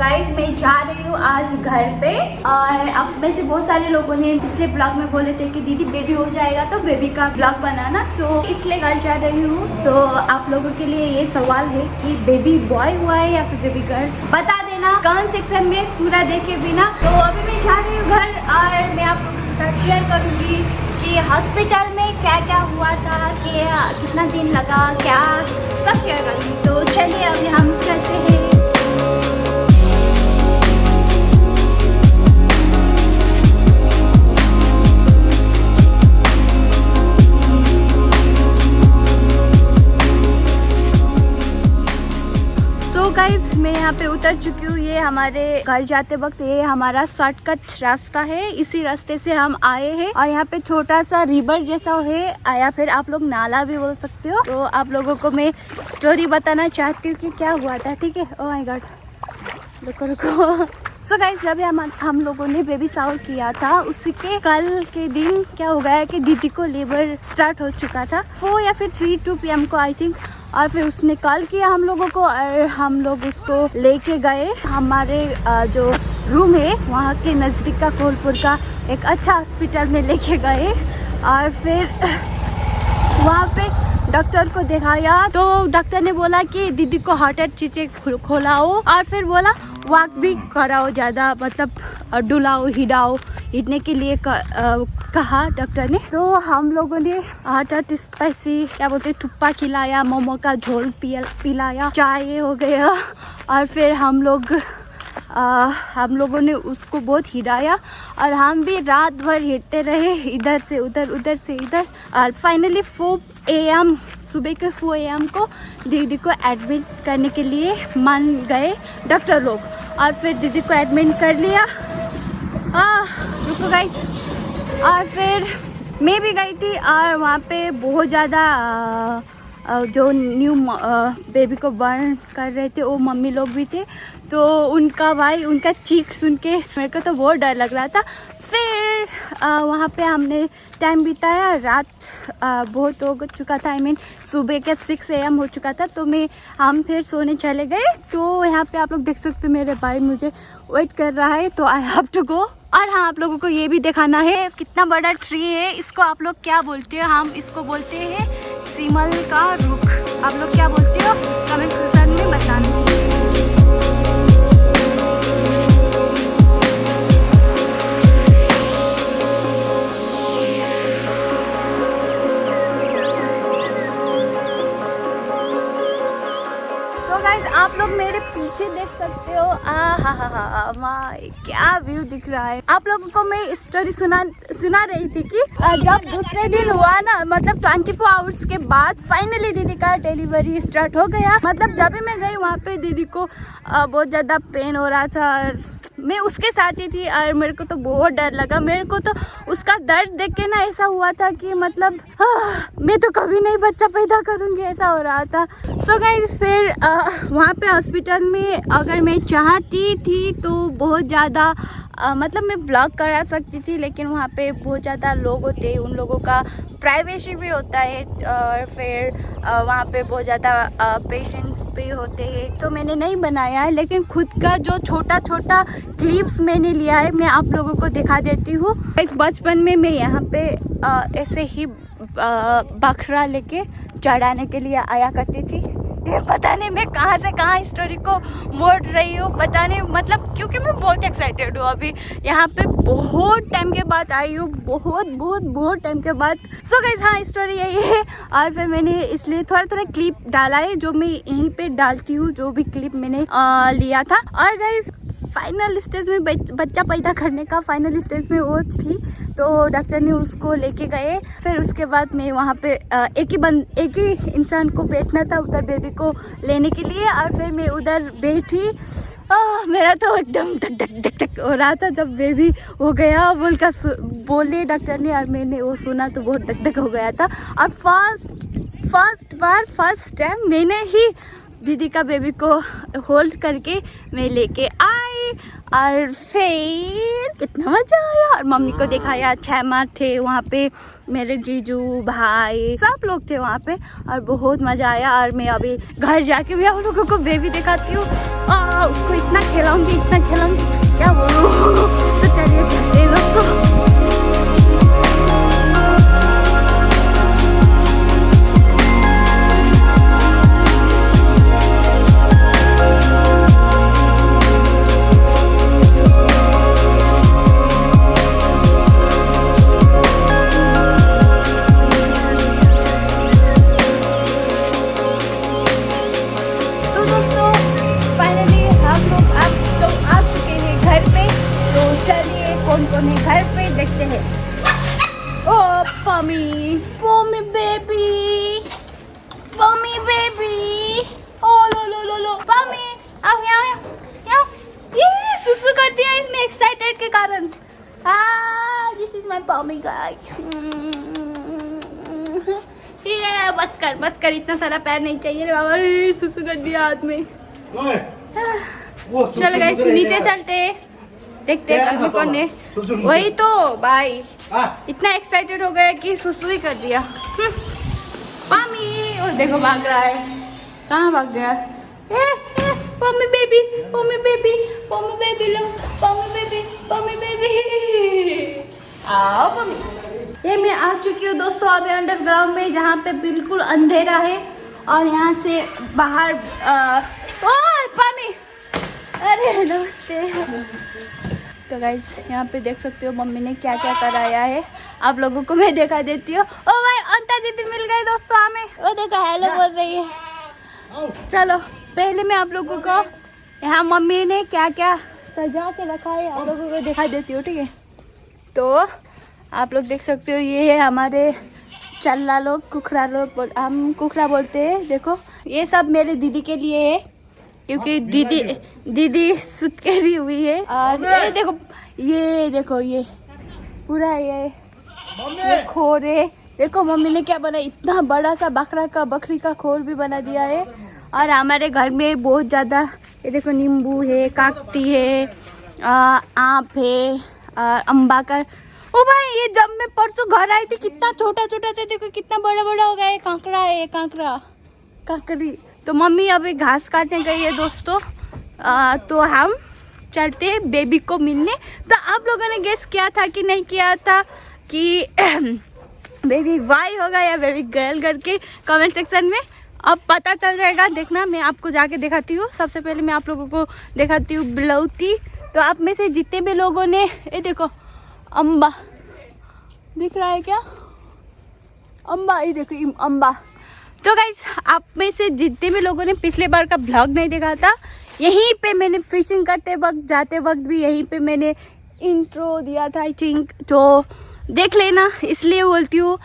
Guys मैं जा रही हूँ आज घर पे और अब में से बहुत सारे लोगों ने पिछले ब्लॉग में बोले थे कि दीदी बेबी हो जाएगा तो बेबी का ब्लॉग बनाना, तो इसलिए घर जा रही हूँ। तो आप लोगों के लिए ये सवाल है कि बेबी बॉय हुआ है या फिर बेबी गर्ल, बता देना कमेंट सेक्शन में पूरा देखे बिना। तो अभी मैं जा रही हूँ घर और मैं आप लोगों के साथ शेयर करूँगी कि हॉस्पिटल में क्या क्या हुआ था, कि कितना दिन लगा, क्या सब शेयर करूँगी। तो चलिए अभी हम चलते हैं। गाइस मैं यहाँ पे उतर चुकी हूँ। ये हमारे घर जाते वक्त ये हमारा शॉर्टकट रास्ता है, इसी रास्ते से हम आए हैं। और यहाँ पे छोटा सा रिवर जैसा है या फिर आप लोग नाला भी बोल सकते हो। तो आप लोगों को मैं स्टोरी बताना चाहती हूँ कि क्या हुआ था, ठीक है। ओह माय गॉड, रुको रुको। सो गाइस अभी हम लोगों ने बेबी शावर किया था, उसी के कल के दिन क्या हो गया कि दीदी को लेबर स्टार्ट हो चुका था 4 या फिर 3 PM को आई थिंक। और फिर उसने कॉल किया हम लोगों को और हम लोग उसको लेके गए हमारे जो रूम है वहाँ के नज़दीक का कोलपुर का एक अच्छा हॉस्पिटल में लेके गए। और फिर वहाँ पे डॉक्टर को दिखाया तो डॉक्टर ने बोला कि दीदी को हार्ट चीज़ें खोलाओ और फिर बोला वॉक भी कराओ, ज़्यादा मतलब डुलाओ हिटने के लिए कहा डॉक्टर ने। तो हम लोगों ने हार्ट स्पाइसी क्या बोलते थुप्पा खिलाया, मोमो का झोल पिलाया, चाय हो गया। और फिर हम लोगों ने उसको बहुत हिलाया और हम भी रात भर हिलते रहे, इधर से उधर से इधर। और फाइनली 4 AM सुबह के 4 AM को दीदी को एडमिट करने के लिए मान गए डॉक्टर लोग। और फिर दीदी को एडमिट कर लिया। रुको गाइस। और फिर मैं भी गई थी और वहाँ पे बहुत ज़्यादा जो न्यू बेबी को बर्न कर रहे थे वो मम्मी लोग भी थे। तो उनका चीख सुन के मेरे को तो बहुत डर लग रहा था। फिर वहाँ पे हमने टाइम बिताया, रात बहुत हो चुका था, सुबह के 6 AM हो चुका था। तो हम फिर सोने चले गए। तो यहाँ पे आप लोग देख सकते हो मेरे भाई मुझे वेट कर रहा है, तो आई हैव टू गो। और हाँ, आप लोगों को ये भी दिखाना है कितना बड़ा ट्री है, इसको आप लोग क्या बोलते हो। हम इसको बोलते हैं सीमल का रुख। आप लोग क्या बोलते हो कमेंट सेक्शन में बताना। आप लोग मेरे पीछे देख सकते हो, माय क्या व्यू दिख रहा है। आप लोगों को मैं स्टोरी सुना रही थी कि जब दूसरे दिन हुआ ना, मतलब 24 आवर्स के बाद फाइनली दीदी का डिलीवरी स्टार्ट हो गया। मतलब जब भी मैं गई वहाँ पे दीदी को बहुत ज़्यादा पेन हो रहा था और मैं उसके साथ ही थी और मेरे को तो बहुत डर लगा। मेरे को तो उसका दर्द देख के ना ऐसा हुआ था कि मतलब मैं तो कभी नहीं बच्चा पैदा करूँगी, ऐसा हो रहा था। सो गाइस फिर वहाँ पे हॉस्पिटल में अगर मैं चाहती थी तो बहुत ज़्यादा मतलब मैं ब्लॉग करा सकती थी, लेकिन वहाँ पे बहुत ज़्यादा लोग होते हैं, उन लोगों का प्राइवेसी भी होता है। और फिर वहाँ पे बहुत ज़्यादा पेशेंट भी होते हैं, तो मैंने नहीं बनाया है। लेकिन खुद का जो छोटा छोटा क्लिप्स मैंने लिया है, मैं आप लोगों को दिखा देती हूँ। इस बचपन में मैं यहाँ पे ऐसे ही बकरा लेके चढ़ाने के लिए आया करती थी। ये पता नहीं मैं कहाँ से कहाँ स्टोरी को मोड़ रही हूँ, पता नहीं, मतलब क्योंकि मैं बहुत एक्साइटेड हूँ। अभी यहाँ पे बहुत टाइम के बाद आई हूँ, बहुत टाइम के बाद। सो गाइस हाँ, स्टोरी यही है। और फिर मैंने इसलिए थोड़ा क्लिप डाला है जो मैं यहीं पे डालती हूँ, जो भी क्लिप मैंने लिया था। और गाइस फाइनल स्टेज में बच्चा पैदा करने का फाइनल स्टेज में वो थी, तो डॉक्टर ने उसको लेके गए। फिर उसके बाद मैं वहाँ पे एक ही इंसान को बैठना था उधर बेबी को लेने के लिए। और फिर मैं उधर बैठी, मेरा तो एकदम धक हो रहा था जब बेबी हो गया बोले डॉक्टर ने, और मैंने वो सुना तो बहुत धक हो गया था। और फर्स्ट टाइम मैंने ही दीदी का बेबी को होल्ड करके मैं लेके आई और फिर कितना मजा आया। और मम्मी को दिखाया, 6 माह थे वहाँ पे, मेरे जीजू भाई सब लोग थे वहाँ पे और बहुत मजा आया। और मैं अभी घर जाके भी आप लोगों को बेबी दिखाती हूँ। उसको इतना खिलाऊंगी, इतना खिलाऊंगी, क्या बोलूं। तो चलिए चलते हैं दोस्तों। कौन है घर पे, देखते हैं। ओ पमी, पमी बेबी, पमी बेबी, ओ लो लो लो लो, पमी आओ यहाँ यहाँ, ये सुसु कर दिया इसने एक्साइटेड के कारण। दिस इज माय पमी गाय। ये बस कर, इतना सारा पैर नहीं चाहिए रे बाबा, सुसु कर दिया हाथ में। चल गाइस नीचे चलते, देखते हैं कौन है। वही तो भाई, इतना एक्साइटेड हो गया कि सुसु ही कर दिया। पामी, और देखो भाग रहा है, कहाँ भाग गया? पामी बेबी, पामी बेबी, पामी बेबी लो, पामी बेबी, पामी बेबी, आओ पामी। ये मैं आ चुकी हूँ दोस्तों अभी अंडरग्राउंड में, जहाँ पे बिल्कुल अंधेरा है और यहाँ से बाहर पामी, अरे नमस्ते। तो गाइस यहाँ पे देख सकते हो मम्मी ने क्या क्या कराया है, आप लोगों को मैं दिखा देती हूँ। ओ भाई अंता दीदी मिल गई दोस्तों हमें, वो देखो हेलो बोल रही है। चलो पहले मैं आप लोगों को यहाँ मम्मी ने क्या क्या सजा के रखा है आप लोगों को दिखा देती हूँ, ठीक है। तो आप लोग देख सकते हो ये है हमारे चल्ला लोग, कुखरा लोग, हम कुखरा बोलते हैं। देखो ये सब मेरे दीदी के लिए है, क्योंकि दीदी सुत के रही हुई है। और ये देखो ये पूरा ये खोर है। देखो मम्मी ने क्या बना, इतना बड़ा सा बकरी का खोर भी बना दिया है। और हमारे घर में बहुत ज़्यादा, ये देखो नींबू है, काकटी है, आम है, अम्बा का। ओ भाई ये जब मैं परसों घर आई थी कितना छोटा छोटा था, देखो कितना बड़ा बड़ा हो गया है। कांकड़ा है, काकड़ी। तो मम्मी अभी घास काटने गई है दोस्तों। तो हम चलते बेबी को मिलने। तो आप लोगों ने गेस किया था कि नहीं किया था कि बेबी बॉय होगा या बेबी गर्ल करके कमेंट सेक्शन में अब पता चल जाएगा। देखना मैं आपको जाके दिखाती हूँ। सबसे पहले मैं आप लोगों को दिखाती हूँ बिलौती। तो आप में से जितने भी लोगों ने, ये देखो अम्बा दिख रहा है क्या, अम्बा, ये देखो अम्बा। तो गाइस आप में से जितने भी लोगों ने पिछले बार का ब्लॉग नहीं देखा था, यहीं पे मैंने फिशिंग करते वक्त, जाते वक्त भी यहीं पे मैंने इंट्रो दिया था आई थिंक, तो देख लेना। इसलिए बोलती हूँ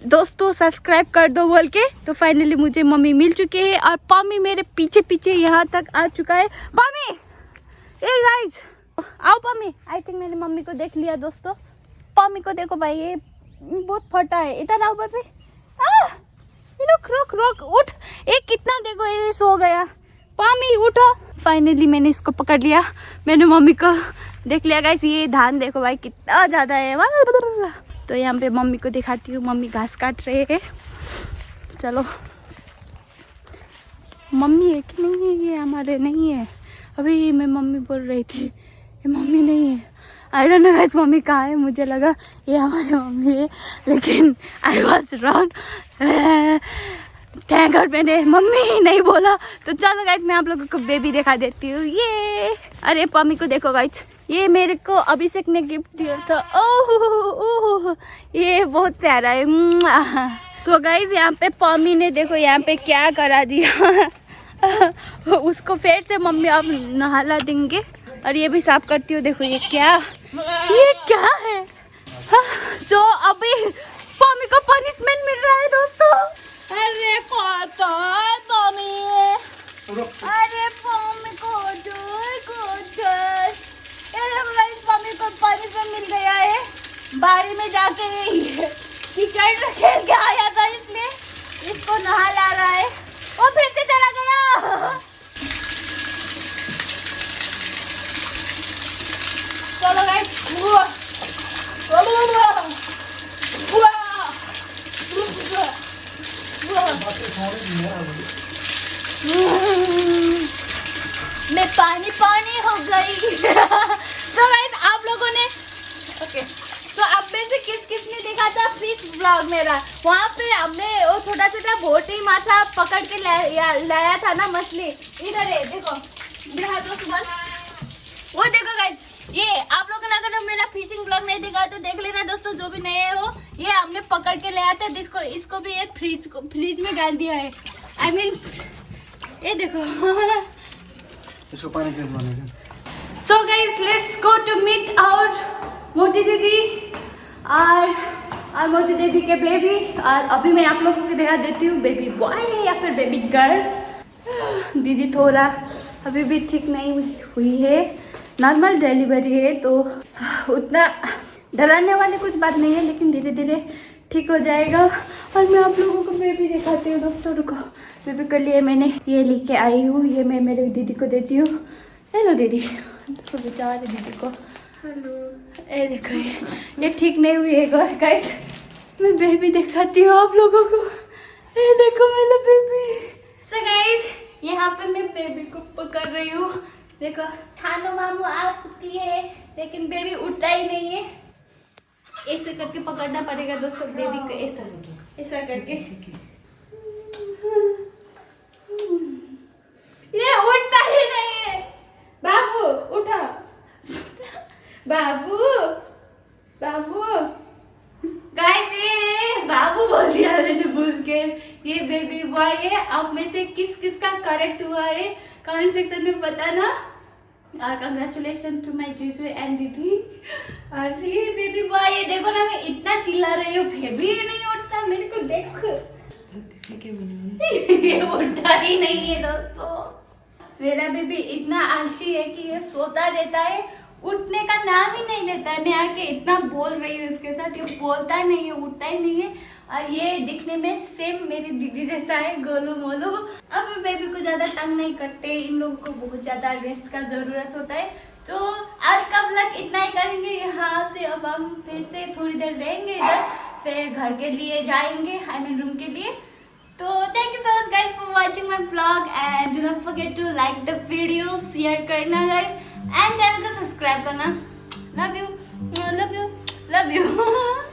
दोस्तों सब्सक्राइब कर दो बोल के। तो फाइनली मुझे मम्मी मिल चुकी है और पामी मेरे पीछे पीछे यहाँ तक आ चुका है। पामी, ए गाइस आओ पामी। आई थिंक मैंने मम्मी को देख लिया दोस्तों। पामी को देखो भाई, ये बहुत फटा है। इधर आओ पापी, रुक उठ। एक कितना देखो ये सो गया। पामी उठो। फाइनली मैंने इसको पकड़ लिया, मैंने मम्मी को देख लिया। गाइस ये धान देखो भाई कितना ज़्यादा है। तो यहाँ पे मम्मी को दिखाती हूँ, मम्मी घास काट रहे हैं। चलो मम्मी है कि नहीं है, ये हमारे नहीं है। अभी मैं मम्मी बोल रही थी, ये मम्मी नहीं है। I don't know guys mummy कहाँ है। मुझे लगा ये हमारी मम्मी है, लेकिन I was wrong. Thank God मैंने मम्मी नहीं बोला। तो चलो गाइस मैं आप लोगों को बेबी दिखा देती हूँ। ये अरे पम्मी को देखो गाइस, ये मेरे को अभिषेक ने गिफ्ट दिया था। ओह ये बहुत प्यारा है। तो गाइस यहाँ पे पम्मी ने देखो यहाँ पे क्या करा दिया। उसको फिर से मम्मी अब नहला देंगे। और ये भी साफ करती हूँ। देखो ये क्या है। जो अभी पम्मी को पनिशमेंट मिल रहा है दोस्तों। अरे पम्मी, अरे पम्मी को मम्मी को पनिशमेंट मिल गया है। बारी में जाके कीचड़ खेल के आया था, इसलिए इसको नहा ला रहा है। वो फिर से चला गया। चलो गाइस, मैं पानी पानी हो गई। तो गाइस आप लोगों ने ओके तो अब में से किस किस ने देखा था फिश ब्लॉग मेरा, वहाँ पे हमने वो छोटा छोटा बोटी माछा पकड़ के लाया था ना मछली। इधर है देखो, दिखा दो सुमन, वो देखो गाइस। ये आप लोगों ने अगर मेरा फिशिंग ब्लॉग नहीं देखा तो देख लेना दोस्तों, जो भी नए हो। ये हमने पकड़ के लाया था, इसको भी ये फ्रिज में डाल दिया है। आई मीन ये देखो इसको पानी से बनाएंगे। So guys let's go to meet our मोटी दीदी और मोटी दीदी के बेबी। और अभी मैं आप लोगों को दिखा देती हूँ बेबी बॉय या फिर बेबी गर्ल। दीदी थोड़ा अभी भी ठीक नहीं हुई है, नॉर्मल डिलीवरी है, तो उतना डराने वाली कुछ बात नहीं है, लेकिन धीरे धीरे ठीक हो जाएगा। और मैं आप लोगों को बेबी दिखाती हूँ दोस्तों, रुको। बेबी के लिए मैंने ये लेके आई हूँ, ये मैं मेरे दीदी को देती हूँ। हेलो दीदी, देखो बेचारे दीदी को। हेलो, ये देखो ये ठीक नहीं हुई है गाइस। मैं बेबी दिखाती हूँ आप लोगों को, ये देखो मेरा बेबी। सो गाइस यहाँ पे मैं बेबी को पकड़ रही हूँ, देखो छानो मामू आ चुकी है, लेकिन बेबी उठता ही नहीं है। ऐसे करके पकड़ना पड़ेगा दोस्तों बेबी को, ऐसा करके। ये उठता ही नहीं है। बाबू उठा, बाबू बाबू। गाइस ये बाबू बोल दिया मैंने भूल के। ये बेबी बॉय है। आप में से किस किस का करेक्ट हुआ है कमेंट सेक्शन में बताना। और कंग्रेचुलेशन टू माय जीजू एंड दीदी। और ये बेबी बॉय, ये देखो ना, मैं इतना चिल्ला रही हूँ फिर भी ये नहीं उठता। मेरे को देख ये उठता ही नहीं है दोस्तों। मेरा बेबी इतना आलसी है कि ये सोता रहता है, उठने का नाम ही नहीं लेता है। मैं आके इतना बोल रही हूँ इसके साथ, ये बोलता नहीं है, उठता ही नहीं है। और ये दिखने में सेम मेरी दीदी जैसा है, गोलू मोलू। अब बेबी को ज्यादा तंग नहीं करते, इन लोगों को बहुत ज्यादा रेस्ट का जरूरत होता है। तो आज का व्लॉग इतना ही करेंगे यहाँ से। अब हम फिर से थोड़ी देर रहेंगे इधर, फिर घर के लिए जाएंगे, आई मीन रूम के लिए। तो thank you so much guys for watching my vlog and do not forget to like the video, share करना गाइज एंड चैनल को सब्सक्राइब करना। Love you love you love you.